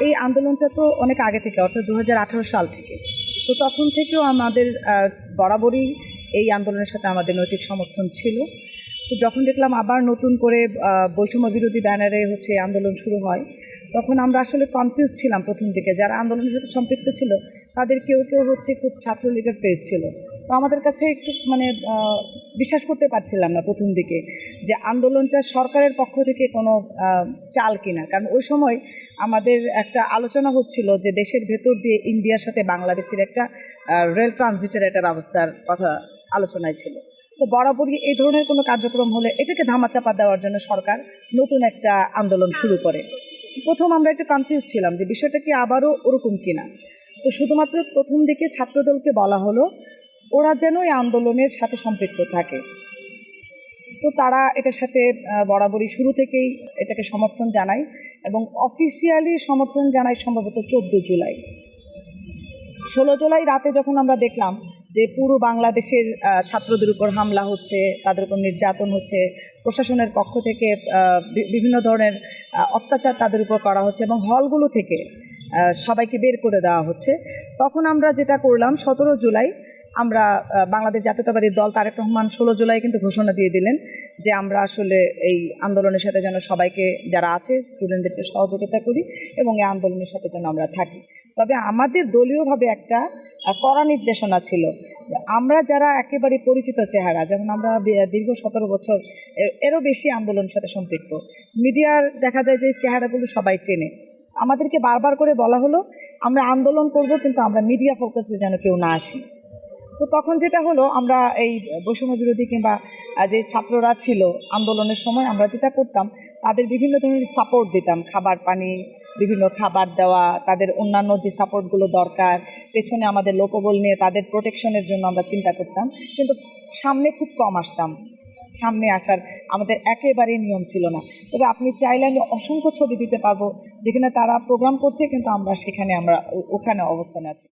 এই আন্দোলনটা তো অনেক আগে থেকে, অর্থাৎ 2018 সাল থেকে। তো তখন থেকেও আমাদের বরাবরই এই আন্দোলনের সাথে আমাদের নৈতিক সমর্থন ছিল। তো যখন দেখলাম আবার নতুন করে বৈষম্য বিরোধী ব্যানারে আন্দোলন শুরু হয়, তখন আমরা আসলে কনফিউজ ছিলাম প্রথম দিকে। যারা আন্দোলনের সাথে সম্পৃক্ত ছিল তাদের কেউ কেউ খুব ছাত্রলীগের ফেস ছিল। তো আমাদের কাছে একটু বিশ্বাস করতে পারছিলাম না প্রথম দিকে যে আন্দোলনটা সরকারের পক্ষ থেকে কোনো চাল কিনা। কারণ ওই সময় আমাদের একটা আলোচনা হচ্ছিল যে দেশের ভেতর দিয়ে ইন্ডিয়ার সাথে বাংলাদেশের একটা রেল ট্রানজিটের একটা ব্যবস্থার কথা আলোচনায় ছিল। তো বরাবরই এই ধরনের কোনো কার্যক্রম হলে এটাকে ধামাচাপা দেওয়ার জন্য সরকার নতুন একটা আন্দোলন শুরু করে। প্রথম আমরা একটু কনফিউজ ছিলাম যে বিষয়টা কি আবারও ওরকম কিনা। তো শুধুমাত্র প্রথম দিকে ছাত্রদলকে বলা হলো ওরা যেন এই আন্দোলনের সাথে সম্পৃক্ত থাকে। তো তারা এটার সাথে বরাবরই শুরু থেকেই এটাকে সমর্থন জানায় এবং অফিসিয়ালি সমর্থন জানায় সম্ভবত 14 জুলাই। 16 জুলাই রাতে যখন আমরা দেখলাম যে পুরো বাংলাদেশের ছাত্রদের উপর হামলা হচ্ছে, তাদের উপর নির্যাতন হচ্ছে, প্রশাসনের পক্ষ থেকে বিভিন্ন ধরনের অত্যাচার তাদের উপর করা হচ্ছে এবং হলগুলো থেকে সবাইকে বের করে দেওয়া হচ্ছে, তখন আমরা যেটা করলাম 17 জুলাই আমরা বাংলাদেশ জাতীয়তাবাদী দল তারেক রহমান 16 জুলাই কিন্তু ঘোষণা দিয়ে দিলেন যে আমরা আসলে এই আন্দোলনের সাথে যেন সবাইকে যারা আছে স্টুডেন্টদেরকে সহযোগিতা করি এবং এই আন্দোলনের সাথে যেন আমরা থাকি। তবে আমাদের দলীয়ভাবে একটা কড়া নির্দেশনা ছিল, আমরা যারা একেবারে পরিচিত চেহারা, যেমন আমরা দীর্ঘ 17 বছর এরও বেশি আন্দোলনের সাথে সম্পৃক্ত, মিডিয়ার দেখা যায় যে চেহারাগুলো সবাই চেনে, আমাদেরকে বারবার করে বলা হলো আমরা আন্দোলন করব কিন্তু আমরা মিডিয়া ফোকাসে যেন কেউ না আসি। তো তখন যেটা হলো, আমরা এই বৈষম্য বিরোধী কিংবা যে ছাত্ররা ছিল আন্দোলনের সময় আমরা যেটা করতাম তাদের বিভিন্ন ধরনের সাপোর্ট দিতাম, খাবার পানি, বিভিন্ন খাবার দেওয়া, তাদের অন্যান্য যে সাপোর্টগুলো দরকার, পেছনে আমাদের লোকবল নিয়ে তাদের প্রোটেকশনের জন্য আমরা চিন্তা করতাম, কিন্তু সামনে খুব কম আসতাম। সামনে আসার আমাদের একেবারেই নিয়ম ছিল না। তবে আপনি চাইলে আমি অসংখ্য ছবি দিতে পারবো যেখানে তারা প্রোগ্রাম করছে কিন্তু আমরা ওখানে অবস্থানে আছি।